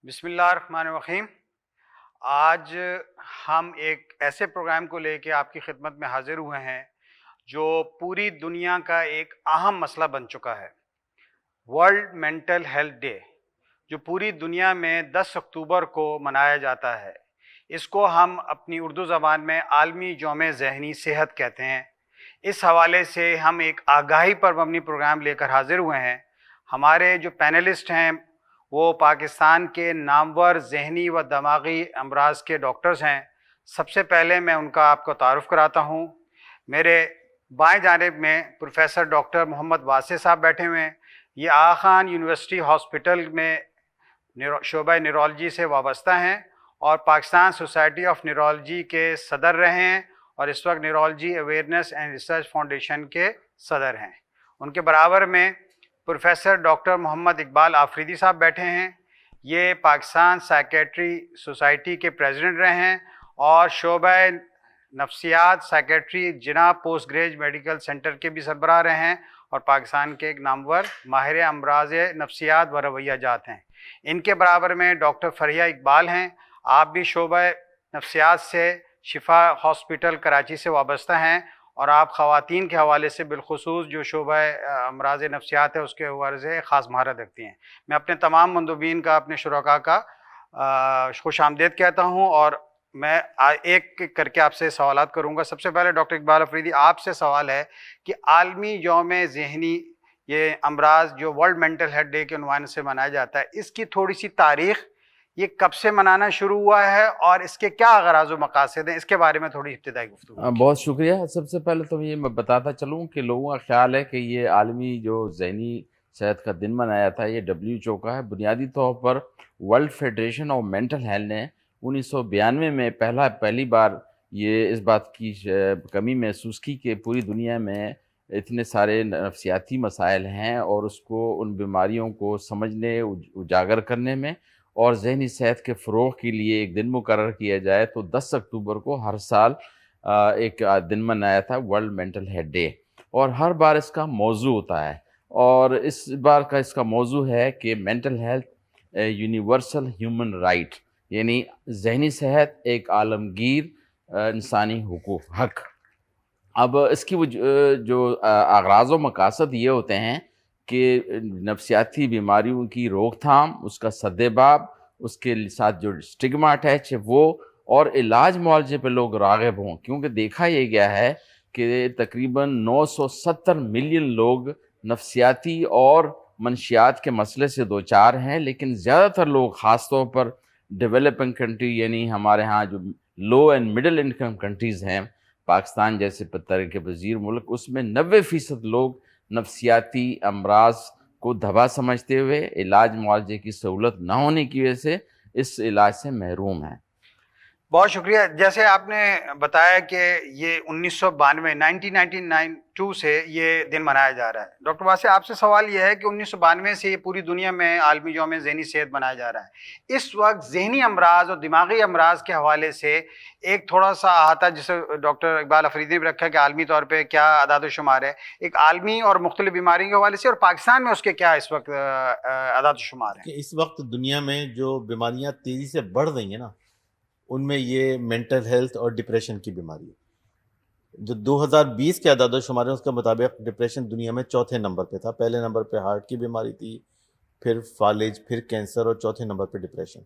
بسم اللہ الرحمن الرحیم۔ آج ہم ایک ایسے پروگرام کو لے کے آپ کی خدمت میں حاضر ہوئے ہیں جو پوری دنیا کا ایک اہم مسئلہ بن چکا ہے، ورلڈ مینٹل ہیلتھ ڈے، جو پوری دنیا میں 10 اکتوبر کو منایا جاتا ہے۔ اس کو ہم اپنی اردو زبان میں عالمی یوم ذہنی صحت کہتے ہیں۔ اس حوالے سے ہم ایک آگاہی پر مبنی پروگرام لے کر حاضر ہوئے ہیں۔ ہمارے جو پینلسٹ ہیں وہ پاکستان کے نامور ذہنی و دماغی امراض کے ڈاکٹرز ہیں۔ سب سے پہلے میں ان کا آپ کو تعارف کراتا ہوں۔ میرے بائیں جانب میں پروفیسر ڈاکٹر محمد واسع صاحب بیٹھے ہوئے ہیں۔ یہ آغا خان یونیورسٹی ہاسپٹل میں شعبہ نیورولوجی سے وابستہ ہیں اور پاکستان سوسائٹی آف نیورولوجی کے صدر رہے ہیں اور اس وقت neurology awareness and research foundation کے صدر ہیں۔ ان کے برابر میں پروفیسر ڈاکٹر محمد اقبال آفریدی صاحب بیٹھے ہیں۔ یہ پاکستان سائیکیٹری سوسائٹی کے پریزیڈنٹ رہے ہیں اور شعبہ نفسیات سائیکیٹری جناح پوسٹ گریجویٹ میڈیکل سینٹر کے بھی سربراہ رہے ہیں اور پاکستان کے ایک نامور ماہر امراض نفسیات و رویہ جات ہیں۔ ان کے برابر میں ڈاکٹر فرحیہ اقبال ہیں۔ آپ بھی شعبہ نفسیات سے شفا ہاسپٹل کراچی سے وابستہ ہیں اور آپ خواتین کے حوالے سے بالخصوص جو شعبہ امراض نفسیات ہے اس کے حوالے سے خاص مہارت رکھتی ہیں۔ میں اپنے تمام مندوبین کا، اپنے شرکاء کا خوش آمدید کہتا ہوں اور میں ایک ایک کر کے آپ سے سوالات کروں گا۔ سب سے پہلے ڈاکٹر اقبال آفریدی، آپ سے سوال ہے کہ عالمی یوم ذہنی یہ امراض جو ورلڈ مینٹل ہیلتھ ڈے کے عنوان سے منایا جاتا ہے، اس کی تھوڑی سی تاریخ، یہ کب سے منانا شروع ہوا ہے اور اس کے کیا اغراض و مقاصد ہیں، اس کے بارے میں تھوڑی ابتدائی گفتگو۔ بہت شکریہ۔ سب سے پہلے تو یہ میں بتاتا چلوں کہ لوگوں کا خیال ہے کہ یہ عالمی جو ذہنی صحت کا دن منایا تھا یہ WHO کا ہے۔ بنیادی طور پر world federation of mental health نے 1992 میں پہلی بار یہ اس بات کی کمی محسوس کی کہ پوری دنیا میں اتنے سارے نفسیاتی مسائل ہیں اور اس کو ان بیماریوں کو سمجھنے، اجاگر کرنے میں اور ذہنی صحت کے فروغ کے لیے ایک دن مقرر کیا جائے، تو 10 اکتوبر کو ہر سال ایک دن منایا تھا ورلڈ مینٹل ہیلتھ ڈے، اور ہر بار اس کا موضوع ہوتا ہے، اور اس بار کا اس کا موضوع ہے کہ mental health universal human right, یعنی ذہنی صحت ایک عالمگیر انسانی حق۔ اب اس کی جو اغراض و مقاصد یہ ہوتے ہیں کہ نفسیاتی بیماریوں کی روک تھام، اس کا سدباب، اس کے ساتھ جو اسٹگما اٹیچ ہے وہ، اور علاج معالجے پہ لوگ راغب ہوں، کیونکہ دیکھا یہ گیا ہے کہ تقریباً 970 ملین لوگ نفسیاتی اور منشیات کے مسئلے سے دوچار ہیں، لیکن زیادہ تر لوگ خاص طور پر ڈیولپنگ کنٹری، یعنی ہمارے ہاں جو لو اینڈ مڈل انکم کنٹریز ہیں، پاکستان جیسے ترقی پذیر ملک، اس میں 90% لوگ نفسیاتی امراض کو دوا سمجھتے ہوئے علاج معالجے کی سہولت نہ ہونے کی وجہ سے اس علاج سے محروم ہیں۔ بہت شکریہ۔ جیسے آپ نے بتایا کہ یہ 1992 سے یہ دن منایا جا رہا ہے۔ ڈاکٹر واسع، آپ سے سوال یہ ہے کہ 1992 سے یہ پوری دنیا میں عالمی یوم ذہنی صحت منایا جا رہا ہے۔ اس وقت ذہنی امراض اور دماغی امراض کے حوالے سے ایک تھوڑا سا احاطہ، جسے ڈاکٹر اقبال آفریدی نے بھی رکھا کہ عالمی طور پہ کیا اعداد و شمار ہے، ایک عالمی اور مختلف بیماریوں کے حوالے سے، اور پاکستان میں اس کے کیا اس وقت اعداد و شمار ہیں؟ کہ اس وقت دنیا میں جو بیماریاں تیزی سے بڑھ رہی ہیں نا، ان میں یہ مینٹل ہیلتھ اور ڈپریشن کی بیماری ہے۔ جو 2020 کے اعداد و شمار ہیں اس کے مطابق ڈپریشن دنیا میں چوتھے نمبر پہ تھا۔ پہلے نمبر پہ ہارٹ کی بیماری تھی، پھر فالج، پھر کینسر، اور چوتھے نمبر پہ ڈپریشن۔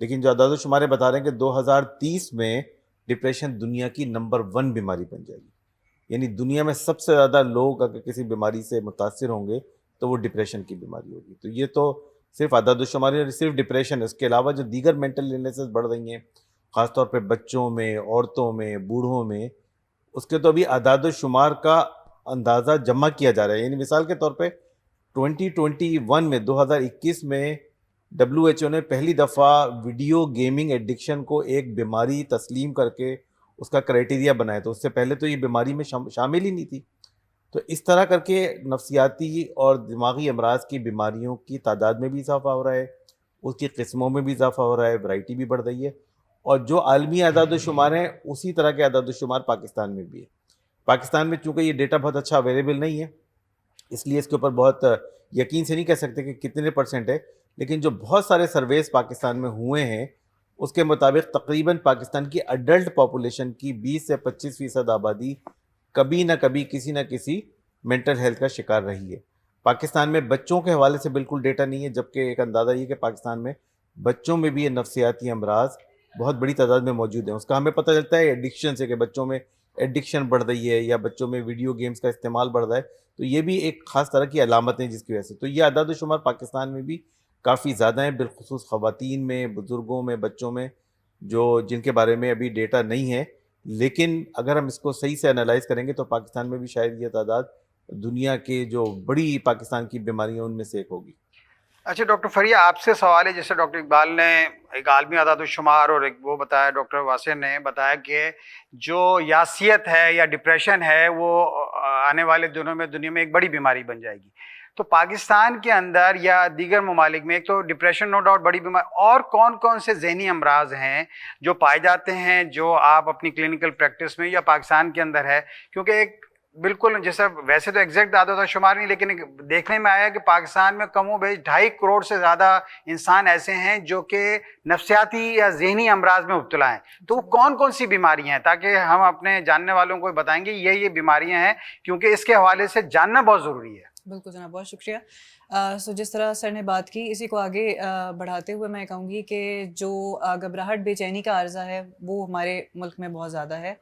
لیکن جو اعداد و شمار بتا رہے ہیں کہ 2030 میں ڈپریشن دنیا کی نمبر 1 بیماری بن جائے گی، یعنی دنیا میں سب سے زیادہ لوگ اگر کسی بیماری سے متاثر ہوں گے تو وہ ڈپریشن کی بیماری ہوگی۔ تو یہ تو صرف اعداد و شمار ہے، صرف ڈپریشن ہے۔ اس کے علاوہ جو دیگر مینٹل النیسز بڑھ رہی ہیں، خاص طور پہ بچوں میں، عورتوں میں، بوڑھوں میں، اس کے تو ابھی اعداد و شمار کا اندازہ جمع کیا جا رہا ہے۔ یعنی مثال کے طور پہ 2021 میں 2021 میں WHO نے پہلی دفعہ ویڈیو گیمنگ ایڈکشن کو ایک بیماری تسلیم کر کے اس کا کرائٹیریا بنایا، تو اس سے پہلے تو یہ بیماری میں شامل ہی نہیں تھی۔ تو اس طرح کر کے نفسیاتی اور دماغی امراض کی بیماریوں کی تعداد میں بھی اضافہ ہو رہا ہے، اس کی قسموں میں بھی اضافہ ہو رہا ہے، ورائٹی بھی بڑھ رہی ہے، اور جو عالمی اعداد و شمار ہیں اسی طرح کے اعداد و شمار پاکستان میں بھی ہے۔ پاکستان میں چونکہ یہ ڈیٹا بہت اچھا اویلیبل نہیں ہے، اس لیے اس کے اوپر بہت یقین سے نہیں کہہ سکتے کہ کتنے % ہے، لیکن جو بہت سارے سرویز پاکستان میں ہوئے ہیں اس کے مطابق تقریباً پاکستان کی اڈلٹ پاپولیشن کی 20 سے 25% آبادی کبھی نہ کبھی کسی نہ کسی مینٹل ہیلتھ کا شکار رہی ہے. پاکستان میں بچوں کے حوالے سے بالکل ڈیٹا نہیں ہے، جبکہ ایک اندازہ یہ کہ پاکستان میں بچوں میں بھی یہ نفسیاتی امراض بہت بڑی تعداد میں موجود ہیں. اس کا ہمیں پتہ چلتا ہے ایڈکشن سے، کہ بچوں میں ایڈکشن بڑھ رہی ہے یا بچوں میں ویڈیو گیمز کا استعمال بڑھ رہا ہے، تو یہ بھی ایک خاص طرح کی علامت ہیں جس کی وجہ سے. تو یہ اعداد و شمار پاکستان میں بھی کافی زیادہ ہیں، بالخصوص خواتین میں، بزرگوں میں، بچوں میں، جن کے بارے میں ابھی ڈیٹا نہیں ہے. لیکن اگر ہم اس کو صحیح سے انالائز کریں گے تو پاکستان میں بھی شاید یہ تعداد دنیا کے جو بڑی پاکستان کی بیماریاں ان میں سے ایک ہوگی. اچھا ڈاکٹر فریہ، آپ سے سوال ہے، جیسے ڈاکٹر اقبال نے ایک عالمی اعداد و شمار اور ایک وہ بتایا، ڈاکٹر واسع نے بتایا کہ جو یاسیت ہے یا ڈپریشن ہے وہ آنے والے دنوں میں دنیا میں ایک بڑی بیماری بن جائے گی. تو پاکستان کے اندر یا دیگر ممالک میں ایک تو ڈپریشن نو ڈاؤٹ بڑی بیماری، اور کون کون سے ذہنی امراض ہیں جو پائے جاتے ہیں جو آپ اپنی کلینکل پریکٹس میں یا پاکستان کے اندر ہے؟ کیونکہ ایک بالکل جیسا ویسے تو ایگزیکٹ اعداد و شمار نہیں، لیکن دیکھنے میں آیا کہ پاکستان میں کم و بیش 2.5 کروڑ سے زیادہ انسان ایسے ہیں جو کہ نفسیاتی یا ذہنی امراض میں مبتلا ہیں. تو وہ کون کون سی بیماریاں ہیں، تاکہ ہم اپنے جاننے والوں کو بتائیں گے یہ بیماریاں ہیں، کیونکہ اس کے حوالے سے جاننا بہت ضروری ہے. بالکل جناب، بہت شکریہ. جس طرح سر نے بات کی، اسی کو آگے بڑھاتے ہوئے میں کہوں گی کہ جو گھبراہٹ بے چینی کا عرضہ ہے وہ ہمارے ملک میں بہت زیادہ ہے.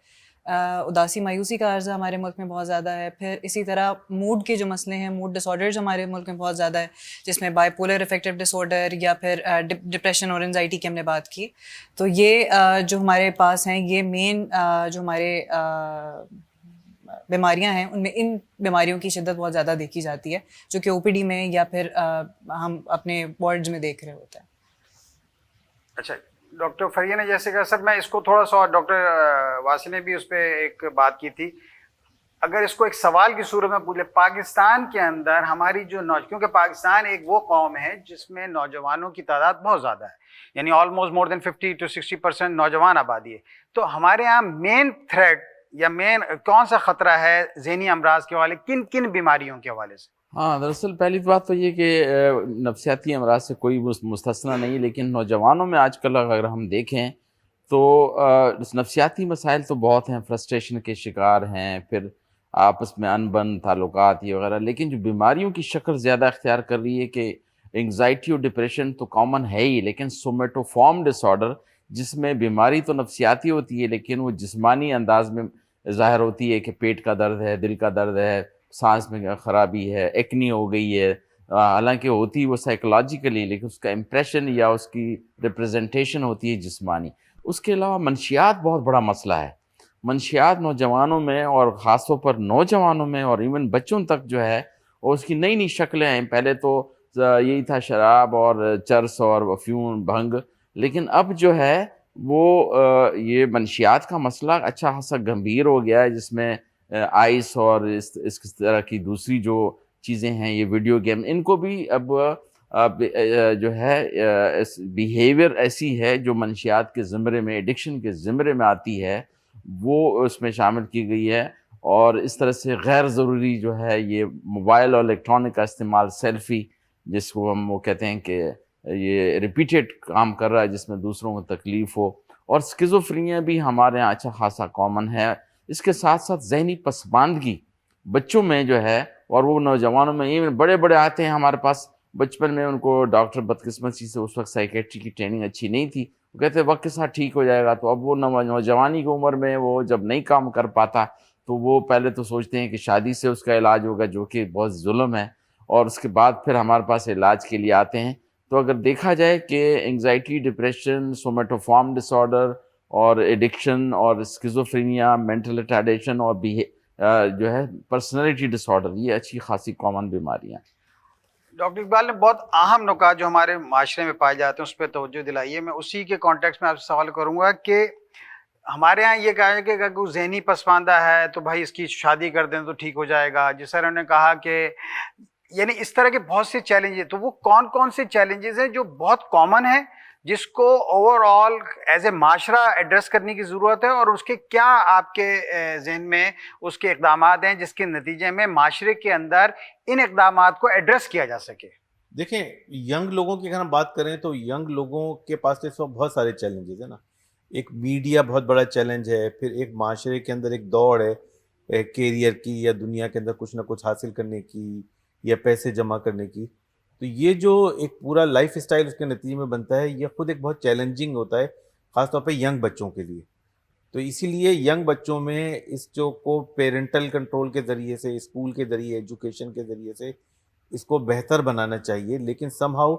اداسی مایوسی کا عرضہ ہمارے ملک میں بہت زیادہ ہے. پھر اسی طرح موڈ کے جو مسئلے ہیں، موڈ ڈس آرڈرز ہمارے ملک میں بہت زیادہ ہے، جس میں bipolar affective disorder یا پھر ڈپریشن اور انزائٹی کی ہم نے بات کی. تو یہ جو ہمارے پاس ہیں، یہ مین جو ہمارے بیماریاں ہیں، ان میں ان بیماریوں کی شدت بہت زیادہ دیکھی جاتی ہے، جو کہ او پی ڈی میں یا پھر ہم اپنے وارڈز میں دیکھ رہے ہوتے ہیں. اچھا ڈاکٹر فریہ نے جیسے کہا، سر میں اس کو تھوڑا سا، ڈاکٹر واسی نے بھی اس پہ ایک بات کی تھی، اگر اس کو ایک سوال کی صورت میں پوچھے، پاکستان کے اندر ہماری جو کیونکہ پاکستان ایک وہ قوم ہے جس میں نوجوانوں کی تعداد بہت زیادہ ہے، یعنی آلموسٹ مور دین 50 to 60% نوجوان آبادی ہے. تو ہمارے یہاں مین تھریٹ یا مین کون سا خطرہ ہے ذہنی امراض کے حوالے، کن کن بیماریوں کے حوالے سے؟ ہاں، دراصل پہلی بات تو یہ کہ نفسیاتی امراض سے کوئی مستثنا نہیں، لیکن نوجوانوں میں آج کل اگر ہم دیکھیں تو نفسیاتی مسائل تو بہت ہیں، فرسٹریشن کے شکار ہیں، پھر آپس میں انبن تعلقات یہ وغیرہ. لیکن جو بیماریوں کی شکل زیادہ اختیار کر رہی ہے کہ انگزائٹی اور ڈپریشن تو کامن ہے ہی، لیکن سومیٹوفارم ڈس آرڈر، جس میں بیماری تو نفسیاتی ہوتی ہے لیکن وہ جسمانی انداز میں ظاہر ہوتی ہے کہ پیٹ کا درد ہے، دل کا درد ہے، سانس میں خرابی ہے، ایکنی ہو گئی ہے. حالانکہ ہوتی وہ سائیکولوجیکلی، لیکن اس کا امپریشن یا اس کی ریپریزنٹیشن ہوتی ہے جسمانی. اس کے علاوہ منشیات بہت بڑا مسئلہ ہے. منشیات نوجوانوں میں، اور خاص طور پر نوجوانوں میں اور ایون بچوں تک جو ہے، اور اس کی نئی نئی شکلیں ہیں. پہلے تو یہی تھا شراب اور چرس اور افیون، بھنگ، لیکن اب جو ہے وہ یہ منشیات کا مسئلہ اچھا خاصا گمبھیر ہو گیا ہے، جس میں آئس اور اس طرح کی دوسری جو چیزیں ہیں، یہ ویڈیو گیم، ان کو بھی اب جو ہے بیہیویئر ایسی ہے جو منشیات کے زمرے میں، ایڈکشن کے زمرے میں آتی ہے، وہ اس میں شامل کی گئی ہے. اور اس طرح سے غیر ضروری جو ہے یہ موبائل اور الیکٹرانک کا استعمال، سیلفی جس کو ہم وہ کہتے ہیں کہ یہ ریپیٹڈ کام کر رہا ہے جس میں دوسروں کو تکلیف ہو. اور اسکیزوفرینیا بھی ہمارے یہاں اچھا خاصا کامن ہے. اس کے ساتھ ساتھ ذہنی پسماندگی بچوں میں جو ہے، اور وہ نوجوانوں میں، ایون بڑے بڑے آتے ہیں ہمارے پاس، بچپن میں ان کو ڈاکٹر بدقسمتی سے اس وقت سائیکیٹری کی ٹریننگ اچھی نہیں تھی، وہ کہتے ہیں وقت کے ساتھ ٹھیک ہو جائے گا. تو اب وہ نوجوانی کی عمر میں وہ جب نہیں کام کر پاتا تو وہ پہلے تو سوچتے ہیں کہ شادی سے اس کا علاج ہوگا، جو کہ بہت ظلم ہے، اور اس کے بعد پھر ہمارے پاس علاج کے لیے آتے ہیں. تو اگر دیکھا جائے کہ انگزائٹی، ڈپریشن، سومیٹوفارم ڈس آرڈر اور ایڈکشن اور اسکیزوفرینیا، مینٹل ریٹارڈیشن اور جو ہے پرسنالٹی ڈس آرڈر، یہ اچھی خاصی کامن بیماریاں ہیں. ڈاکٹر اقبال نے بہت اہم نکات جو ہمارے معاشرے میں پائے جاتے ہیں اس پہ توجہ دلائی ہے. میں اسی کے کانٹیکس میں آپ سے سوال کروں گا کہ ہمارے ہاں یہ کہا ہے کہ اگر کوئی ذہنی پسماندہ ہے تو بھائی اس کی شادی کر دیں تو ٹھیک ہو جائے گا. جس طرح انہوں نے کہا کہ یعنی اس طرح کے بہت سے چیلنجز، تو وہ کون کون سے چیلنجز ہیں جو بہت کامن ہیں جس کو اوور آل ایز اے معاشرہ ایڈریس کرنے کی ضرورت ہے، اور اس کے کیا آپ کے ذہن میں اس کے اقدامات ہیں جس کے نتیجے میں معاشرے کے اندر ان اقدامات کو ایڈریس کیا جا سکے؟ دیکھیں ینگ لوگوں کی اگر ہم بات کریں تو ینگ لوگوں کے پاس اس وقت بہت سارے چیلنجز ہیں نا. ایک میڈیا بہت بڑا چیلنج ہے, پھر ایک معاشرے کے اندر ایک دوڑ ہے کیریئر کی یا دنیا کے اندر کچھ نہ کچھ حاصل کرنے کی یا پیسے جمع کرنے کی. تو یہ جو ایک پورا لائف اسٹائل اس کے نتیجے میں بنتا ہے, یہ خود ایک بہت چیلنجنگ ہوتا ہے, خاص طور پہ ینگ بچوں کے لیے. تو اسی لیے ینگ بچوں میں اس جو کو پیرنٹل کنٹرول کے ذریعے سے, اسکول کے ذریعے, ایجوکیشن کے ذریعے سے اس کو بہتر بنانا چاہیے. لیکن سم ہاؤ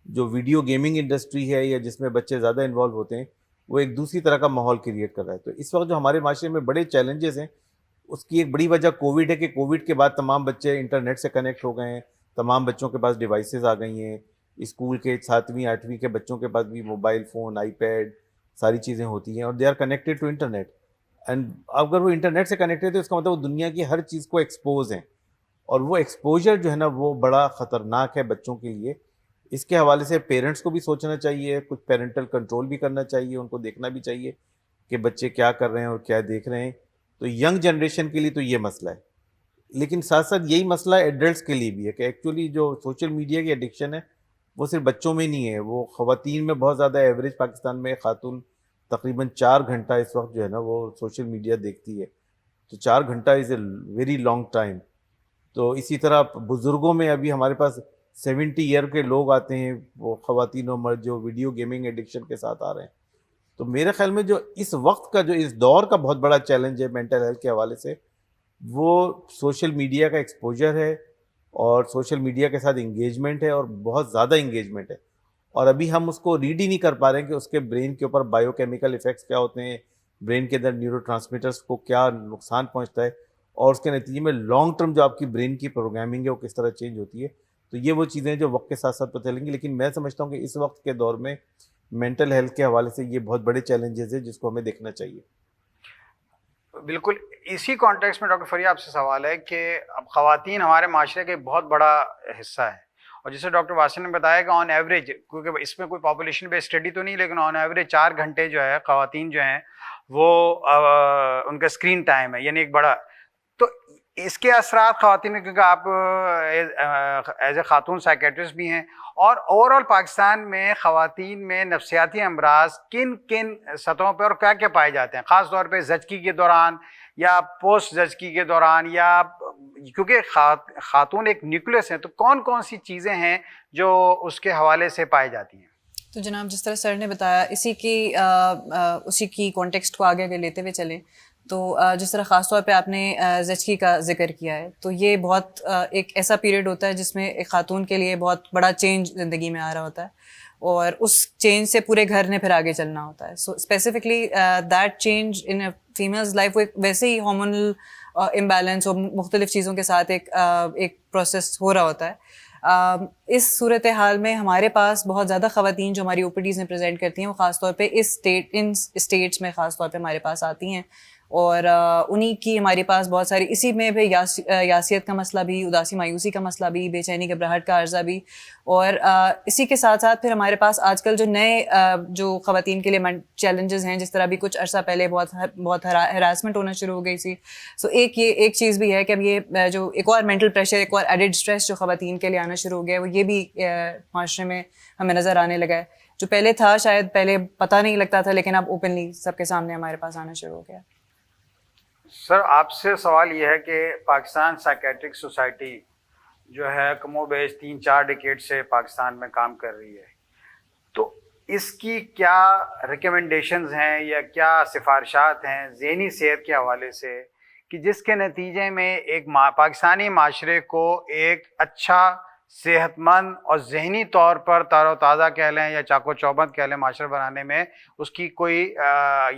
جو ویڈیو گیمنگ انڈسٹری ہے یا جس میں بچے زیادہ انوالو ہوتے ہیں, وہ ایک دوسری طرح کا ماحول کریٹ کر رہا ہے. تو اس وقت جو ہمارے معاشرے میں بڑے چیلنجز ہیں, اس کی ایک بڑی وجہ کووڈ ہے کہ کووڈ کے بعد تمام بچے انٹرنیٹ سے کنیکٹ ہو گئے ہیں, تمام بچوں کے پاس ڈیوائسز آ گئی ہیں. اسکول کے 7ویں 8ویں کے بچوں کے پاس بھی موبائل فون, آئی پیڈ, ساری چیزیں ہوتی ہیں, اور they are connected to internet. And اگر وہ انٹرنیٹ سے کنیکٹیڈ ہے تو اس کا مطلب وہ دنیا کی ہر چیز کو ایکسپوز ہیں, اور وہ ایکسپوجر جو ہے نا وہ بڑا خطرناک ہے بچوں کے لیے. اس کے حوالے سے پیرنٹس کو بھی سوچنا چاہیے, کچھ پیرنٹل کنٹرول بھی کرنا چاہیے, ان کو دیکھنا بھی چاہیے کہ بچے کیا کر رہے ہیں اور کیا دیکھ رہے ہیں. تو ینگ جنریشن کے لیے تو یہ مسئلہ ہے, لیکن ساتھ ساتھ یہی مسئلہ ایڈلٹس کے لیے بھی ہے کہ ایکچولی جو سوشل میڈیا کی ایڈکشن ہے وہ صرف بچوں میں نہیں ہے, وہ خواتین میں بہت زیادہ. ایوریج پاکستان میں خاتون تقریباً 4 گھنٹہ اس وقت جو ہے نا وہ سوشل میڈیا دیکھتی ہے. تو 4 گھنٹہ از اے ویری لانگ ٹائم. تو اسی طرح بزرگوں میں ابھی ہمارے پاس 70 ایئر کے لوگ آتے ہیں, وہ خواتین و مرد, جو ویڈیو گیمنگ ایڈکشن کے ساتھ آ رہے ہیں. تو میرے خیال میں جو اس وقت کا, جو اس دور کا بہت بڑا چیلنج ہے مینٹل ہیلتھ کے حوالے سے, وہ سوشل میڈیا کا ایکسپوجر ہے, اور سوشل میڈیا کے ساتھ انگیجمنٹ ہے, اور بہت زیادہ انگیجمنٹ ہے. اور ابھی ہم اس کو ریڈ ہی نہیں کر پا رہے ہیں کہ اس کے برین کے اوپر بایو کیمیکل ایفیکٹس کیا ہوتے ہیں, برین کے اندر نیورو ٹرانسمیٹرس کو کیا نقصان پہنچتا ہے, اور اس کے نتیجے میں لانگ ٹرم جو آپ کی برین کی پروگرامنگ ہے وہ کس طرح چینج ہوتی ہے. تو یہ وہ چیزیں جو وقت کے ساتھ ساتھ پتہ چلیں گی. لیکن میں سمجھتا ہوں کہ اس وقت کے دور میں مینٹل ہیلتھ کے حوالے سے یہ بہت بڑے چیلنجز ہیں جس کو ہمیں دیکھنا چاہیے. بالکل اسی کانٹیکس میں ڈاکٹر فریہ آپ سے سوال ہے کہ اب خواتین ہمارے معاشرے کا ایک بہت بڑا حصہ ہے, اور جیسے ڈاکٹر واسن نے بتایا کہ آن ایوریج, کیونکہ اس میں کوئی پاپولیشن بیس اسٹڈی تو نہیں, لیکن آن ایوریج 4 گھنٹے جو ہے خواتین جو ہیں وہ ان کا اسکرین ٹائم ہے, یعنی ایک بڑا. تو اس کے اثرات خواتین میں, کیونکہ آپ ایز اے خاتون سائیکیٹرسٹ بھی ہیں, اور اوور آل پاکستان میں خواتین میں نفسیاتی امراض کن کن سطحوں پہ اور کیا کیا پائے جاتے ہیں, خاص طور پہ زچگی کے دوران یا پوسٹ زچگی کے دوران, یا کیونکہ خاتون ایک نیوکلس ہیں, تو کون کون سی چیزیں ہیں جو اس کے حوالے سے پائی جاتی ہیں؟ تو جناب جس طرح سر نے بتایا اسی کی کانٹیکسٹ کو آگے لیتے ہوئے چلیں, تو جس طرح خاص طور پہ آپ نے زچگی کا ذکر کیا ہے, تو یہ بہت ایک ایسا پیریڈ ہوتا ہے جس میں ایک خاتون کے لیے بہت بڑا چینج زندگی میں آ رہا ہوتا ہے, اور اس چینج سے پورے گھر نے پھر آگے چلنا ہوتا ہے. So specifically that change in family's life, وہ ایک ویسے ہی ہارمونل امبیلنس اور مختلف چیزوں کے ساتھ ایک پروسیس ہو رہا ہوتا ہے. اس صورتحال میں ہمارے پاس بہت زیادہ خواتین جو ہماری اوپیڈیز میں پریزنٹ کرتی ہیں, وہ خاص طور پہ ان اسٹیٹس میں خاص طور پہ ہمارے پاس آتی ہیں, اور انہی کی ہمارے پاس بہت ساری, اسی میں بھی یاسیت کا مسئلہ بھی, اداسی مایوسی کا مسئلہ بھی, بے چینی گھبراہٹ کا عرضہ بھی, اور اسی کے ساتھ ساتھ پھر ہمارے پاس آج کل جو نئے جو خواتین کے لیے چیلنجز ہیں, جس طرح بھی کچھ عرصہ پہلے بہت ہراسمنٹ ہونا شروع ہو گئی تھی. سو ایک چیز بھی ہے کہ اب یہ جو ایک اور مینٹل پریشر, ایک اور ایڈڈ اسٹریس جو خواتین کے لیے آنا شروع ہو گیا ہے, وہ یہ بھی معاشرے میں ہمیں نظر آنے لگا ہے. جو پہلے تھا شاید پہلے پتہ نہیں لگتا تھا, لیکن اب اوپنلی سب کے سامنے ہمارے پاس آنا شروع ہو گیا. سر آپ سے سوال یہ ہے کہ پاکستان سائیکیٹرک سوسائٹی جو ہے کم و بیش 3-4 ڈیکیڈ سے پاکستان میں کام کر رہی ہے, تو اس کی کیا ریکمنڈیشنز ہیں یا کیا سفارشات ہیں ذہنی صحت کے حوالے سے, کہ جس کے نتیجے میں ایک پاکستانی معاشرے کو ایک اچھا, صحت مند اور ذہنی طور پر تار و تازہ کہہ لیں یا چاق و چوبند کہہ لیں معاشرہ بنانے میں اس کی کوئی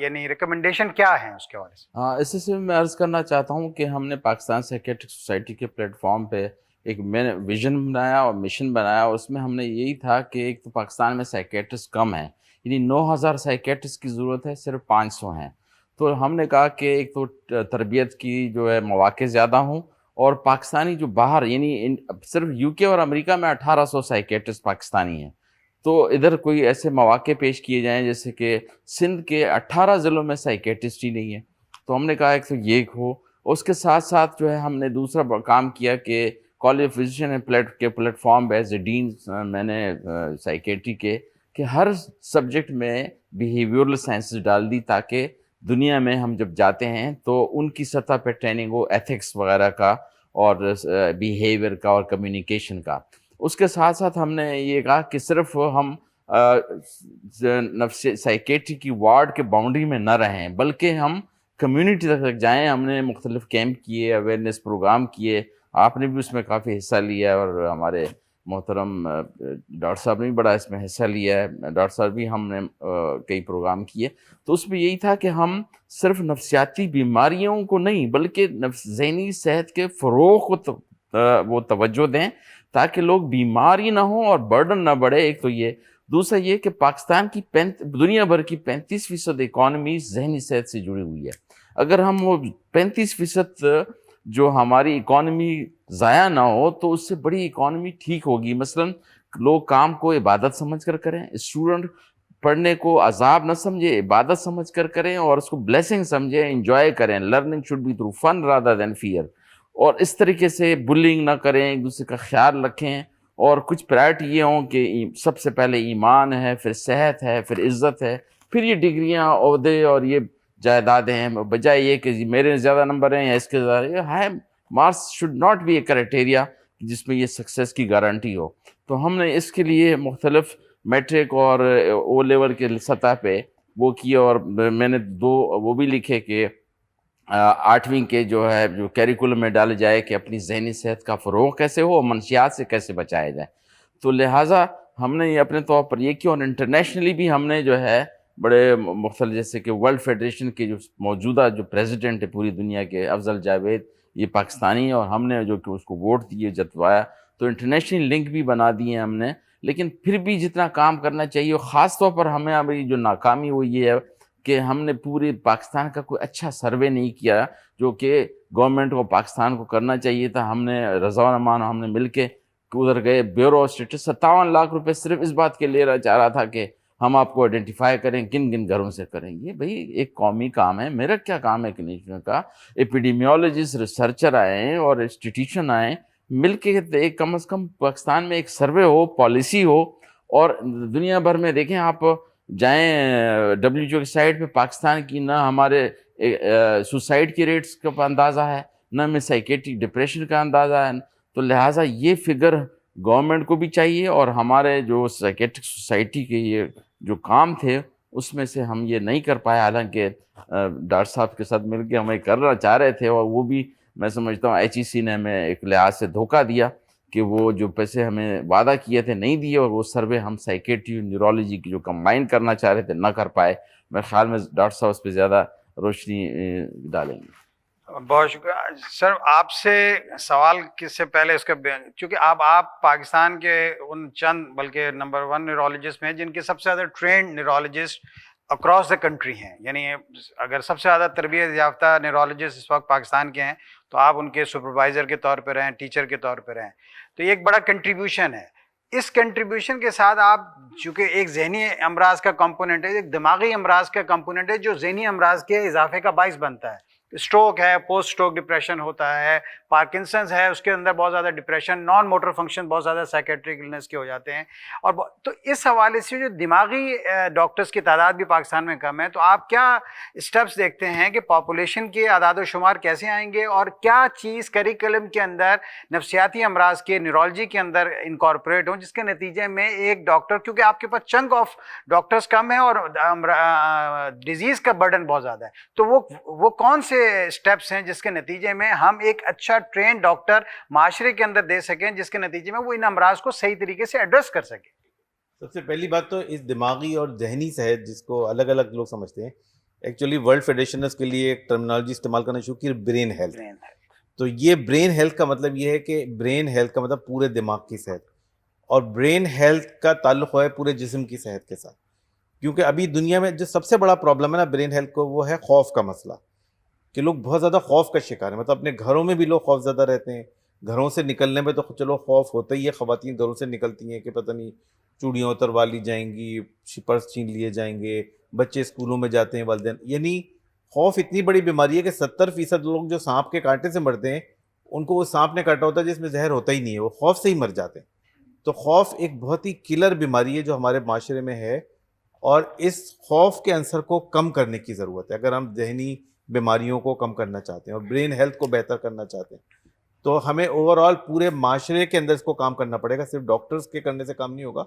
یعنی ریکمنڈیشن کیا ہیں اس کے حوالے سے؟ ہاں, اس سے میں عرض کرنا چاہتا ہوں کہ ہم نے پاکستان سائیکیٹرک سوسائٹی کے پلیٹ فارم پہ ایک میں نے ویژن بنایا اور مشن بنایا. اس میں ہم نے یہی تھا کہ ایک تو پاکستان میں سائیکیٹرسٹ کم ہیں, یعنی 9000 سائیکیٹرسٹ کی ضرورت ہے, صرف 500 ہیں. تو ہم نے کہا کہ ایک تو تربیت کی جو ہے مواقع زیادہ ہوں, اور پاکستانی جو باہر, یعنی صرف یو کے اور امریکہ میں 1800 سائیکیٹرسٹ پاکستانی ہیں, تو ادھر کوئی ایسے مواقع پیش کیے جائیں جیسے کہ سندھ کے 18 ضلعوں میں سائیکیٹرسٹ ہی نہیں ہے. تو ہم نے کہا ایک تو یہ ہو. اس کے ساتھ ساتھ جو ہے ہم نے دوسرا کام کیا کہ کالج فزیشین کے پلیٹ فارم پہ ایز اے ڈین میں نے سائیکیٹری کے کہ ہر سبجیکٹ میں بیہیویورل سائنسز ڈال دی تاکہ دنیا میں ہم جب جاتے ہیں تو ان کی سطح پہ ٹریننگ ہو ایتھکس وغیرہ کا اور بیہیویئر کا اور کمیونیکیشن کا. اس کے ساتھ ساتھ ہم نے یہ کہا کہ صرف ہم سائیکیٹری کی وارڈ کے باؤنڈری میں نہ رہیں بلکہ ہم کمیونٹی تک جائیں. ہم نے مختلف کیمپ کیے, اویئرنیس پروگرام کیے, آپ نے بھی اس میں کافی حصہ لیا اور ہمارے محترم ڈاکٹر صاحب نے بھی بڑا اس میں حصہ لیا ہے. ڈاکٹر صاحب بھی ہم نے کئی پروگرام کیے. تو اس میں یہی تھا کہ ہم صرف نفسیاتی بیماریوں کو نہیں بلکہ ذہنی صحت کے فروغ کو وہ توجہ دیں تاکہ لوگ بیماری نہ ہوں اور برڈن نہ بڑھے. ایک تو یہ, دوسرا یہ کہ پاکستان کی دنیا بھر کی 35% اکانومی ذہنی صحت سے جڑی ہوئی ہے. اگر ہم وہ 35% جو ہماری اکانومی ضائع نہ ہو تو اس سے بڑی اکانومی ٹھیک ہوگی. مثلا لوگ کام کو عبادت سمجھ کر کریں, اسٹوڈنٹ پڑھنے کو عذاب نہ سمجھے, عبادت سمجھ کر کریں اور اس کو بلیسنگ سمجھیں, انجوائے کریں. Learning should be through fun rather than fear. اور اس طریقے سے بلنگ نہ کریں, ایک دوسرے کا خیال رکھیں. اور کچھ پرائرٹی یہ ہوں کہ سب سے پہلے ایمان ہے, پھر صحت ہے, پھر عزت ہے, پھر یہ ڈگریاں, عہدے اور یہ جائیدادیں ہیں, بجائے یہ کہ میرے زیادہ نمبر ہیں یا اس کے زیادہ. High marks should not be a criteria جس میں یہ سکسیس کی گارنٹی ہو. تو ہم نے اس کے لیے مختلف میٹرک اور او لیول کے سطح پہ وہ کیے. اور میں نے 2 وہ بھی لکھے کہ 8ویں کے جو ہے جو کیریکولم میں ڈالے جائے کہ اپنی ذہنی صحت کا فروغ کیسے ہو اور منشیات سے کیسے بچایا جائے. تو لہٰذا ہم نے یہ اپنے طور پر یہ کیا. اور انٹرنیشنلی بھی ہم نے جو ہے بڑے مختلف, جیسے کہ ورلڈ فیڈریشن کے جو موجودہ جو پریزیڈنٹ ہے پوری دنیا کے, افضل جاوید, یہ پاکستانی ہے اور ہم نے جو کہ اس کو ووٹ دیے, جتوایا. تو انٹرنیشنل لنک بھی بنا دیے ہم نے. لیکن پھر بھی جتنا کام کرنا چاہیے, خاص طور پر ہمیں ابھی جو ناکامی وہ یہ ہے کہ ہم نے پورے پاکستان کا کوئی اچھا سروے نہیں کیا جو کہ گورنمنٹ کو پاکستان کو کرنا چاہیے تھا. ہم نے رضا امان ہم نے مل کے ادھر گئے, بیورو آف اسٹیٹس 57 لاکھ روپے صرف اس بات کے لیے چاہ رہا تھا کہ ہم آپ کو آئیڈینٹیفائی کریں کن کن گھروں سے کریں. یہ بھائی ایک قومی کام ہے, میرا کیا کام ہے کلینشن کا. ایپیڈیمیولوجسٹ, ریسرچر آئیں اور انسٹیٹیوشن آئیں مل کے ایک کم از کم پاکستان میں ایک سروے ہو, پالیسی ہو. اور دنیا بھر میں دیکھیں, آپ جائیں WHO کی سائٹ پہ, پاکستان کی نہ ہمارے سوسائڈ کی ریٹس کا اندازہ ہے, نہ ہمیں سائیکیٹرک ڈپریشن کا اندازہ ہے. تو لہٰذا یہ فگر گورنمنٹ کو بھی چاہیے اور ہمارے جو سائیکیٹرک سوسائٹی کے یہ جو کام تھے اس میں سے ہم یہ نہیں کر پائے. حالانکہ ڈاکٹر صاحب کے ساتھ مل کے ہمیں کرنا چاہ رہے تھے اور وہ بھی میں سمجھتا ہوں HEC نے ہمیں ایک لحاظ سے دھوکہ دیا کہ وہ جو پیسے ہمیں وعدہ کیے تھے نہیں دیے, اور وہ سروے ہم سائیکیٹری نیورولوجی کی جو کمبائن کرنا چاہ رہے تھے نہ کر پائے. میرے خیال میں ڈاکٹر صاحب اس پہ زیادہ روشنی ڈالیں گے. بہت شکریہ سر. آپ سے سوال کس سے پہلے اس کا, چونکہ آپ پاکستان کے ان چند بلکہ نمبر 1 نیورولوجسٹ میں ہیں جن کے سب سے زیادہ trained neurologist across the country ہیں. یعنی اگر سب سے زیادہ تربیت یافتہ نیورولوجسٹ اس وقت پاکستان کے ہیں تو آپ ان کے سپروائزر کے طور پہ رہیں, ٹیچر کے طور پہ رہیں. تو یہ ایک بڑا کنٹریبیوشن ہے. اس کنٹریبیوشن کے ساتھ آپ چونکہ ایک ذہنی امراض کا کمپوننٹ ہے, ایک دماغی امراض کا کمپوننٹ ہے جو ذہنی امراض کے اضافے کا باعث بنتا ہے. اسٹروک ہے, پوسٹ اسٹروک ڈپریشن ہوتا ہے, پارکنسنس ہے, اس کے اندر بہت زیادہ ڈپریشن, نان موٹر فنکشن بہت زیادہ سائیکیٹرک النس کے ہو جاتے ہیں. اور تو اس حوالے سے جو دماغی ڈاکٹرز کی تعداد بھی پاکستان میں کم ہے, تو آپ کیا اسٹیپس دیکھتے ہیں کہ پاپولیشن کے اعداد و شمار کیسے آئیں گے اور کیا چیز کریکولم کے اندر نفسیاتی امراض کے نیورولوجی کے اندر انکارپوریٹ ہوں جس کے نتیجے میں ایک ڈاکٹر, کیونکہ آپ کے پاس چنک آف ڈاکٹرز کم ہے اور ڈیزیز کا برڈن بہت زیادہ ہے, تو وہ کون سے اسٹیپس ہیں جس کے نتیجے میں ہم ایک اچھا ٹرین ڈاکٹر معاشرے کے اندر دے سکیں جس کے نتیجے میں وہ ان امراض کو صحیح طریقے سے ایڈریس کر سکیں؟ سب سے پہلی بات تو اس دماغی اور ذہنی صحت جس کو الگ الگ لوگ سمجھتے ہیں, ایکچولی ورلڈ فیڈریشن نے اس کے لیے ایک ٹرمینالوجی استعمال کرنا شروع کی, برین ہیلتھ. تو یہ برین ہیلتھ کا مطلب یہ ہے کہ برین ہیلتھ کا مطلب پورے دماغ کی صحت, اور برین ہیلتھ کا تعلق ہے پورے جسم کی صحت کے ساتھ. کیونکہ ابھی دنیا میں جو سب سے بڑا پرابلم ہے نا برین ہیلتھ کو, وہ ہے خوف کا مسئلہ, کہ لوگ بہت زیادہ خوف کا شکار ہیں. مطلب اپنے گھروں میں بھی لوگ خوف زیادہ رہتے ہیں, گھروں سے نکلنے میں تو چلو خوف ہوتا ہی ہے, خواتین گھروں سے نکلتی ہیں کہ پتہ نہیں چوڑیاں اتروا لی جائیں گی, پرس چھین لیے جائیں گے, بچے اسکولوں میں جاتے ہیں والدین. یعنی خوف اتنی بڑی بیماری ہے کہ 70% لوگ جو سانپ کے کانٹے سے مرتے ہیں ان کو وہ سانپ نے کاٹا ہوتا ہے جس میں زہر ہوتا ہی نہیں ہے, وہ خوف سے ہی مر جاتے ہیں. تو خوف ایک بہت ہی کلر بیماری ہے جو ہمارے معاشرے میں ہے, اور اس خوف کے عنصر کو کم کرنے کی ضرورت ہے اگر ہم ذہنی بیماریوں کو کم کرنا چاہتے ہیں اور برین ہیلتھ کو بہتر کرنا چاہتے ہیں. تو ہمیں اوور آل پورے معاشرے کے اندر اس کو کام کرنا پڑے گا, صرف ڈاکٹرز کے کرنے سے کام نہیں ہوگا.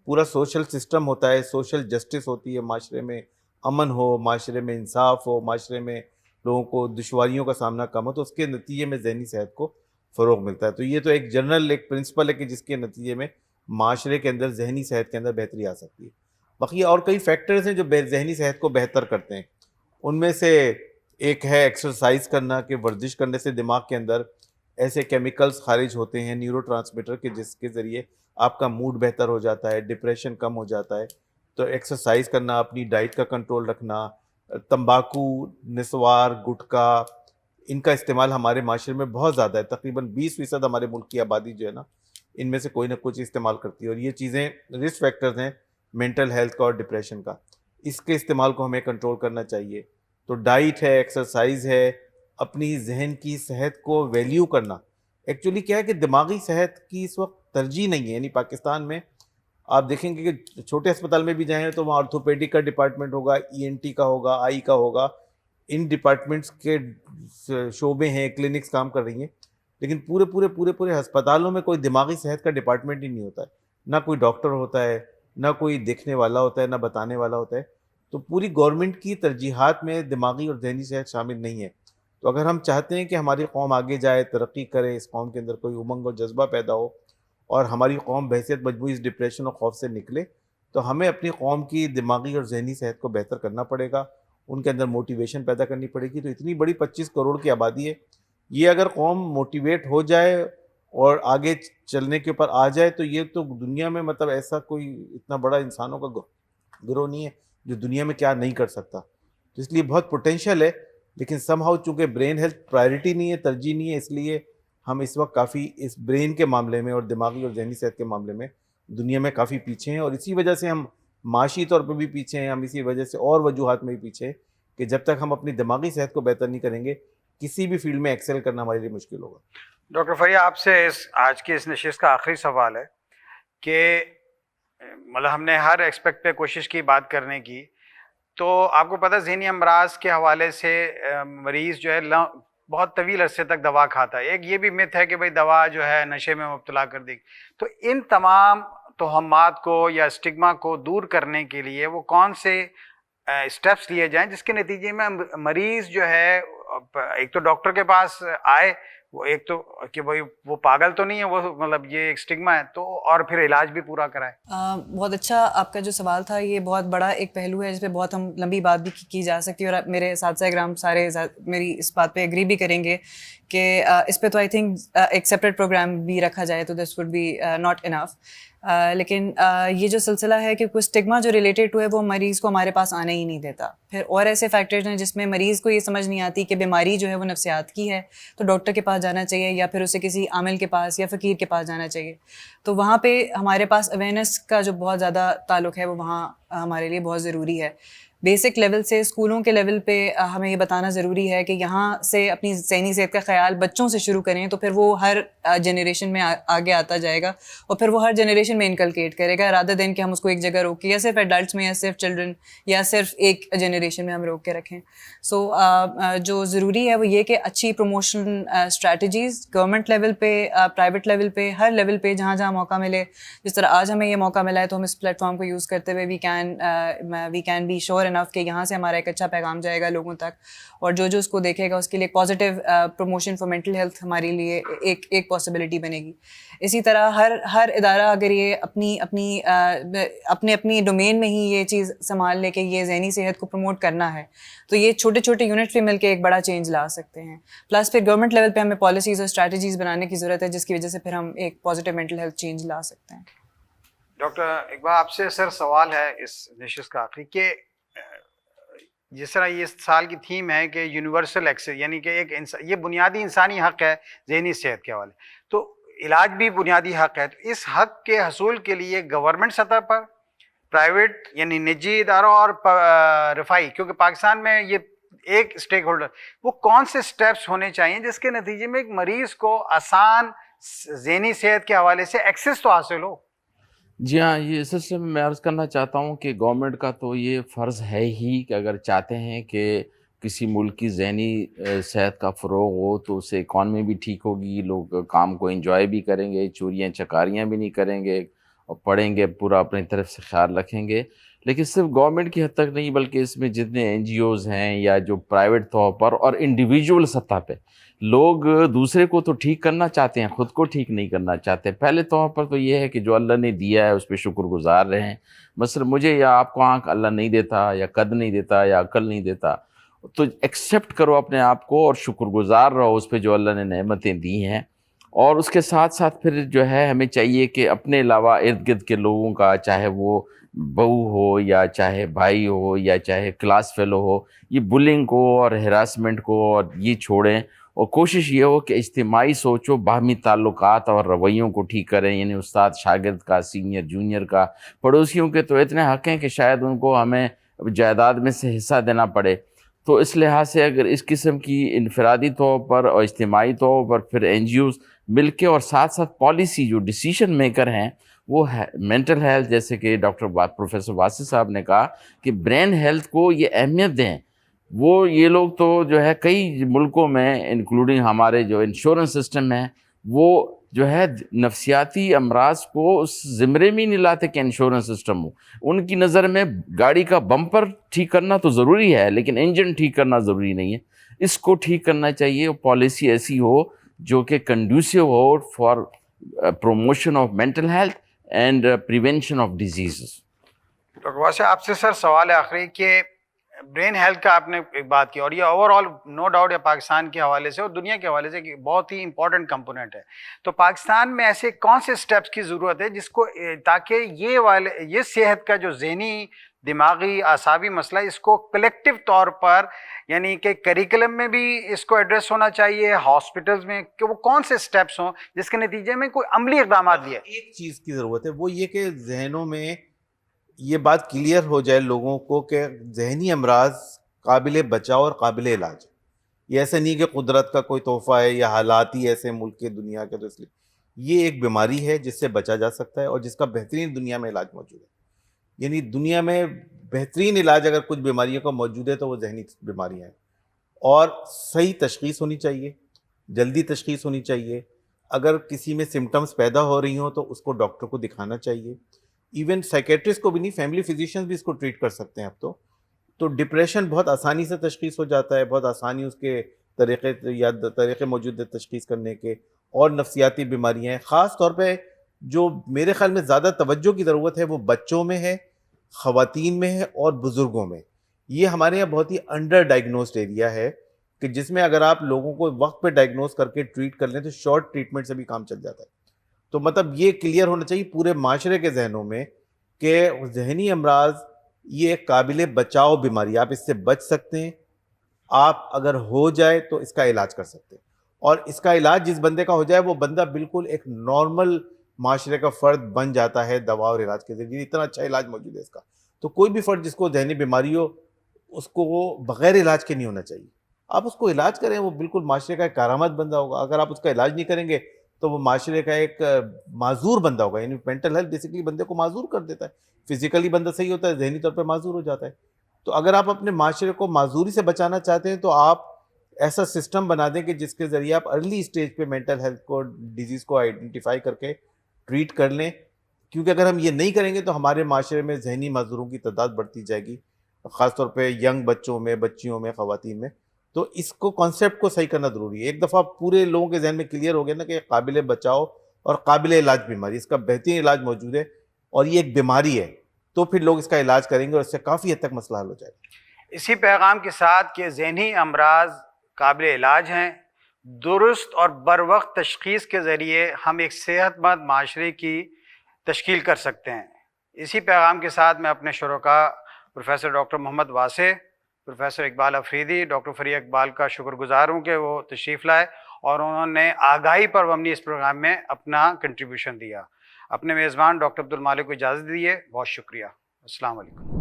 پورا سوشل سسٹم ہوتا ہے, سوشل جسٹس ہوتی ہے, معاشرے میں امن ہو, معاشرے میں انصاف ہو, معاشرے میں لوگوں کو دشواریوں کا سامنا کم ہو, تو اس کے نتیجے میں ذہنی صحت کو فروغ ملتا ہے. تو یہ تو ایک جنرل ایک پرنسپل ہے کہ جس کے نتیجے میں معاشرے کے اندر ذہنی صحت کے اندر بہتری آ سکتی ہے. باقی اور کئی فیکٹرز ہیں جو ذہنی صحت کو بہتر کرتے ہیں. ان میں سے ایک ہے ایکسرسائز کرنا, کہ ورزش کرنے سے دماغ کے اندر ایسے کیمیکلز خارج ہوتے ہیں نیورو ٹرانسمیٹر کہ جس کے ذریعے آپ کا موڈ بہتر ہو جاتا ہے, ڈپریشن کم ہو جاتا ہے. تو ایکسرسائز کرنا, اپنی ڈائٹ کا کنٹرول رکھنا, تمباکو, نسوار, گٹکا, ان کا استعمال ہمارے معاشرے میں بہت زیادہ ہے. تقریباً 20% ہمارے ملک کی آبادی جو ہے نا, ان میں سے کوئی نہ کچھ استعمال کرتی ہے, اور یہ چیزیں رسک فیکٹرز ہیں مینٹل ہیلتھ کا اور ڈپریشن کا. اس کے استعمال کو ہمیں کنٹرول کرنا چاہیے. تو ڈائٹ ہے, ایکسرسائز ہے, اپنی ذہن کی صحت کو ویلیو کرنا. ایکچولی کیا ہے کہ دماغی صحت کی اس وقت ترجیح نہیں ہے. یعنی پاکستان میں آپ دیکھیں گے کہ چھوٹے اسپتال میں بھی جائیں تو وہاں آرتھوپیڈک کا ڈپارٹمنٹ ہوگا, ای این ٹی کا ہوگا, آئی کا ہوگا. ان ڈپارٹمنٹس کے شعبے ہیں, کلینکس کام کر رہی ہیں, لیکن پورے ہسپتالوں میں کوئی دماغی صحت کا ڈپارٹمنٹ ہی نہیں ہوتا ہے. نہ کوئی ڈاکٹر ہوتا ہے, نہ کوئی دیکھنے والا ہوتا ہے, نہ بتانے والا ہوتا ہے. تو پوری گورنمنٹ کی ترجیحات میں دماغی اور ذہنی صحت شامل نہیں ہے. تو اگر ہم چاہتے ہیں کہ ہماری قوم آگے جائے, ترقی کرے, اس قوم کے اندر کوئی امنگ اور جذبہ پیدا ہو, اور ہماری قوم بحیثیت مجموعی اس ڈپریشن اور خوف سے نکلے, تو ہمیں اپنی قوم کی دماغی اور ذہنی صحت کو بہتر کرنا پڑے گا, ان کے اندر موٹیویشن پیدا کرنی پڑے گی. تو اتنی بڑی 25 کروڑ کی آبادی ہے, یہ اگر قوم موٹیویٹ ہو جائے اور آگے چلنے کے اوپر آ جائے, تو یہ تو دنیا میں مطلب ایسا کوئی اتنا بڑا انسانوں کا گروہ نہیں ہے جو دنیا میں کیا نہیں کر سکتا. تو اس لیے بہت پوٹینشیل ہے, لیکن سم ہاؤ چونکہ برین ہیلتھ پرائرٹی نہیں ہے, ترجیح نہیں ہے, اس لیے ہم اس وقت کافی اس برین کے معاملے میں اور دماغی اور ذہنی صحت کے معاملے میں دنیا میں کافی پیچھے ہیں. اور اسی وجہ سے ہم معاشی طور پہ بھی پیچھے ہیں, ہم اسی وجہ سے اور وجوہات میں بھی پیچھے ہیں کہ جب تک ہم اپنی دماغی صحت کو بہتر نہیں کریں گے, کسی بھی فیلڈ میں ایکسل کرنا ہمارے لیے مشکل ہوگا. ڈاکٹر فریہ, آپ سے آج کی اس نشست کا آخری سوال ہے کہ مطلب ہم نے ہر ایکسپیکٹ پہ کوشش کی بات کرنے کی, تو آپ کو پتہ ذہنی امراض کے حوالے سے مریض جو ہے بہت طویل عرصے تک دوا کھاتا ہے. ایک یہ بھی مت ہے کہ بھئی دوا جو ہے نشے میں مبتلا کر دے گی. تو ان تمام توہمات کو یا اسٹگما کو دور کرنے کے لیے وہ کون سے اسٹیپس لیے جائیں جس کے نتیجے میں مریض جو ہے ایک تو ڈاکٹر کے پاس آئے, وہ ایک تو کہ بھئی وہ پاگل تو نہیں ہے, وہ مطلب یہ ایک اسٹگما ہے, تو اور پھر علاج بھی پورا کرائے. بہت اچھا آپ کا جو سوال تھا, یہ بہت بڑا ایک پہلو ہے جس پہ بہت ہم لمبی بات بھی کی جا سکتی ہے, اور میرے اساتذہ کرام سارے میری اس بات پہ ایگری بھی کریں گے کہ اس پہ تو آئی تھنک ایک سیپریٹ پروگرام بھی رکھا جائے تو this would be not enough. لیکن یہ جو سلسلہ ہے کہ کوئی اسٹگما جو ریلیٹڈ ٹو ہے وہ مریض کو ہمارے پاس آنے ہی نہیں دیتا. پھر اور ایسے فیکٹرز ہیں جس میں مریض کو یہ سمجھ نہیں آتی کہ بیماری جو ہے وہ نفسیات کی ہے, تو ڈاکٹر کے پاس جانا چاہیے یا پھر اسے کسی عامل کے پاس یا فقیر کے پاس جانا چاہیے. تو وہاں پہ ہمارے پاس اویئرنیس کا جو بہت زیادہ تعلق ہے وہ وہاں ہمارے لیے بہت ضروری ہے. بیسک لیول سے, اسکولوں کے لیول پہ ہمیں یہ بتانا ضروری ہے کہ یہاں سے اپنی ذہنی صحت کا خیال بچوں سے شروع کریں, تو پھر وہ ہر جنریشن میں آگے آتا جائے گا, اور پھر وہ ہر جنریشن میں انکلکیٹ کرے گا, رادر دین کہ ہم اس کو ایک جگہ روکیں یا صرف ایڈلٹس میں یا صرف چلڈرن یا صرف ایک جنریشن میں ہم روک کے رکھیں. سو جو ضروری ہے وہ یہ کہ اچھی پروموشن اسٹریٹجیز گورنمنٹ لیول پہ, پرائیویٹ لیول پہ, ہر لیول پہ جہاں جہاں موقع ملے, جس طرح آج ہمیں یہ موقع ملا ہے تو ہم اس پلیٹ فارم کو یوز کرتے ہوئے وی کین بی شیور انف کہ یہاں سے ہمارا ایک اچھا پیغام جائے گا لوگوں تک, اور جو اس کو دیکھے گا اس کے لیے ایک positive promotion for mental health ہمارے لیے ایک پاسبلٹی بنے گی. اسی طرح ہر ادارہ اگر یہ اپنی ڈومین میں ہی یہ چیز سنبھال لے کہ یہ ذہنی صحت کو پروموٹ کرنا ہے, تو یہ چھوٹے چھوٹے یونٹ بھی مل کے ایک بڑا چینج لا سکتے ہیں. پلس پھر گورنمنٹ لیول پہ ہمیں پالیسیز اور اسٹریٹجیز بنانے کی ضرورت ہے جس کی وجہ سے پھر ہم ایک پازیٹیو مینٹل ہیلتھ چینج لا سکتے ہیں. ڈاکٹر اقبال, آپ سے سر سوال ہے اس نشست کا آخری کہ جس طرح یہ سال کی تھیم ہے کہ یونیورسل ایکسیس, یعنی کہ یہ بنیادی انسانی حق ہے ذہنی صحت کے حوالے, تو علاج بھی بنیادی حق ہے. تو اس حق کے حصول کے لیے گورنمنٹ سطح پر, پرائیویٹ یعنی نجی اداروں اور رفائی, کیونکہ پاکستان میں یہ ایک اسٹیک ہولڈر، وہ کون سے سٹیپس ہونے چاہیے جس کے نتیجے میں ایک مریض کو آسان ذہنی صحت کے حوالے سے ایکسیس تو حاصل ہو؟ جی ہاں، یہ اس سلسلے میں عرض کرنا چاہتا ہوں کہ گورنمنٹ کا تو یہ فرض ہے ہی کہ اگر چاہتے ہیں کہ کسی ملک کی ذہنی صحت کا فروغ ہو تو اس سے اکانومی بھی ٹھیک ہوگی، لوگ کام کو انجوائے بھی کریں گے، چوریاں چکاریاں بھی نہیں کریں گے اور پڑھیں گے، پورا اپنی طرف سے خیال رکھیں گے. لیکن صرف گورنمنٹ کی حد تک نہیں بلکہ اس میں جتنے این جی اوز ہیں یا جو پرائیویٹ طور پر اور انڈیویجول سطح پہ لوگ دوسرے کو تو ٹھیک کرنا چاہتے ہیں، خود کو ٹھیک نہیں کرنا چاہتے. پہلے طور پر تو یہ ہے کہ جو اللہ نے دیا ہے اس پہ شکر گزار رہیں. مثلا مجھے یا آپ کو آنکھ اللہ نہیں دیتا یا قد نہیں دیتا یا عقل نہیں دیتا تو ایکسیپٹ کرو اپنے آپ کو اور شکر گزار رہو اس پہ جو اللہ نے نعمتیں دی ہیں. اور اس کے ساتھ ساتھ پھر جو ہے ہمیں چاہیے کہ اپنے علاوہ ارد گرد کے لوگوں کا، چاہے وہ بہو ہو یا چاہے بھائی ہو یا چاہے کلاس فیلو ہو، یہ بلنگ کو اور ہراسمنٹ کو اور یہ چھوڑیں اور کوشش یہ ہو کہ اجتماعی سوچو، باہمی تعلقات اور رویوں کو ٹھیک کریں. یعنی استاد شاگرد کا، سینئر جونیئر کا، پڑوسیوں کے تو اتنے حق ہیں کہ شاید ان کو ہمیں جائیداد میں سے حصہ دینا پڑے. تو اس لحاظ سے اگر اس قسم کی انفرادی طور پر اور اجتماعی طور پر پھر این جی اوز مل کے اور ساتھ ساتھ پالیسی جو ڈیسیشن میکر ہیں وہ مینٹل ہیلتھ، جیسے کہ پروفیسر واصف صاحب نے کہا کہ برین ہیلتھ کو یہ اہمیت دیں. وہ یہ لوگ تو جو ہے کئی ملکوں میں انکلوڈنگ ہمارے جو انشورنس سسٹم ہے وہ جو ہے نفسیاتی امراض کو اس زمرے میں ہی نہیں لاتے کہ انشورنس سسٹم ہو. ان کی نظر میں گاڑی کا بمپر ٹھیک کرنا تو ضروری ہے لیکن انجن ٹھیک کرنا ضروری نہیں ہے. اس کو ٹھیک کرنا چاہیے. پالیسی ایسی ہو جو کہ کنڈیوسیو ہو for promotion of mental health and prevention of diseases. Doctor Wasi, آپ سے سر سوال ہے آخری کہ برین ہیلتھ کا آپ نے ایک بات کی اور یہ اوور آل نو ڈاؤٹ یا پاکستان کے حوالے سے اور دنیا کے حوالے سے کہ بہت ہی امپورٹنٹ کمپوننٹ ہے. تو پاکستان میں ایسے کون سے سٹیپس کی ضرورت ہے جس کو تاکہ یہ صحت کا جو ذہنی دماغی اعصابی مسئلہ اس کو کلیکٹو طور پر یعنی کہ کریکلم میں بھی اس کو ایڈریس ہونا چاہیے، ہاسپٹلز میں، کہ وہ کون سے سٹیپس ہوں جس کے نتیجے میں کوئی عملی اقدامات لیے؟ ایک چیز کی ضرورت ہے، وہ یہ کہ ذہنوں میں یہ بات کلیئر ہو جائے لوگوں کو کہ ذہنی امراض قابل بچاؤ اور قابل علاج ہے. یہ ایسے نہیں کہ قدرت کا کوئی تحفہ ہے یا حالات ہی ایسے ملک کے دنیا کے، تو اس لیے یہ ایک بیماری ہے جس سے بچا جا سکتا ہے اور جس کا بہترین دنیا میں علاج موجود ہے. یعنی دنیا میں بہترین علاج اگر کچھ بیماریوں کا موجود ہے تو وہ ذہنی بیماریاں ہیں. اور صحیح تشخیص ہونی چاہیے، جلدی تشخیص ہونی چاہیے. اگر کسی میں سمٹمز پیدا ہو رہی ہوں تو اس کو ڈاکٹر کو دکھانا چاہیے. ایون سائیکیٹرسٹ کو بھی نہیں، فیملی فزیشینز بھی اس کو ٹریٹ کر سکتے ہیں اب تو ڈپریشن بہت آسانی سے تشخیص ہو جاتا ہے، بہت آسانی اس کے طریقے موجود ہے تشخیص کرنے کے. اور نفسیاتی بیماریاں ہیں، خاص طور پہ جو میرے خیال میں زیادہ توجہ کی ضرورت ہے وہ بچوں میں ہے، خواتین میں ہے اور بزرگوں میں. یہ ہمارے یہاں بہت ہی انڈر ڈائگنوزڈ ایریا ہے کہ جس میں اگر آپ لوگوں کو وقت پہ ڈائگنوز کر کے ٹریٹ کر لیں تو شارٹ ٹریٹمنٹ سے بھی کام چل جاتا ہے. تو مطلب یہ کلیئر ہونا چاہیے پورے معاشرے کے ذہنوں میں کہ ذہنی امراض یہ ایک قابل بچاؤ بیماری، آپ اس سے بچ سکتے ہیں. آپ اگر ہو جائے تو اس کا علاج کر سکتے ہیں اور اس کا علاج جس بندے کا ہو جائے وہ بندہ بالکل ایک نارمل معاشرے کا فرد بن جاتا ہے دوا اور علاج کے ذریعے. اتنا اچھا علاج موجود ہے اس کا. تو کوئی بھی فرد جس کو ذہنی بیماری ہو اس کو وہ بغیر علاج کے نہیں ہونا چاہیے. آپ اس کو علاج کریں، وہ بالکل معاشرے کا ایک کارآمد بندہ ہوگا. اگر آپ اس کا علاج نہیں کریں گے تو وہ معاشرے کا ایک معذور بندہ ہوگا. یعنی مینٹل ہیلتھ بیسیکلی بندے کو معذور کر دیتا ہے. فزیکلی بندہ صحیح ہوتا ہے، ذہنی طور پہ معذور ہو جاتا ہے. تو اگر آپ اپنے معاشرے کو معذوری سے بچانا چاہتے ہیں تو آپ ایسا سسٹم بنا دیں کہ جس کے ذریعے آپ ارلی اسٹیج پہ مینٹل ہیلتھ کو، ڈیزیز کو آئیڈینٹیفائی کر کے ٹریٹ کر لیں. کیونکہ اگر ہم یہ نہیں کریں گے تو ہمارے معاشرے میں ذہنی معذوروں کی تعداد بڑھتی جائے گی، خاص طور پہ ینگ بچوں میں، بچیوں میں، خواتین میں. تو اس کو کانسیپٹ کو صحیح کرنا ضروری ہے. ایک دفعہ پورے لوگوں کے ذہن میں کلیئر ہو گیا نا کہ قابل بچاؤ اور قابل علاج بیماری، اس کا بہترین علاج موجود ہے اور یہ ایک بیماری ہے، تو پھر لوگ اس کا علاج کریں گے اور اس سے کافی حد تک مسئلہ حل ہو جائے گا. اسی پیغام کے ساتھ کہ ذہنی امراض قابل علاج ہیں، درست اور بروقت تشخیص کے ذریعے ہم ایک صحت مند معاشرے کی تشکیل کر سکتے ہیں. اسی پیغام کے ساتھ میں اپنے شرکاء پروفیسر ڈاکٹر محمد واسع، پروفیسر اقبال افریدی، ڈاکٹر فریح اقبال کا شکر گزار ہوں کہ وہ تشریف لائے اور انہوں نے آگاہی پر مبنی اس پروگرام میں اپنا کنٹریبیوشن دیا. اپنے میزبان ڈاکٹر عبد المالک کو اجازت دیجیے. بہت شکریہ. السلام علیکم.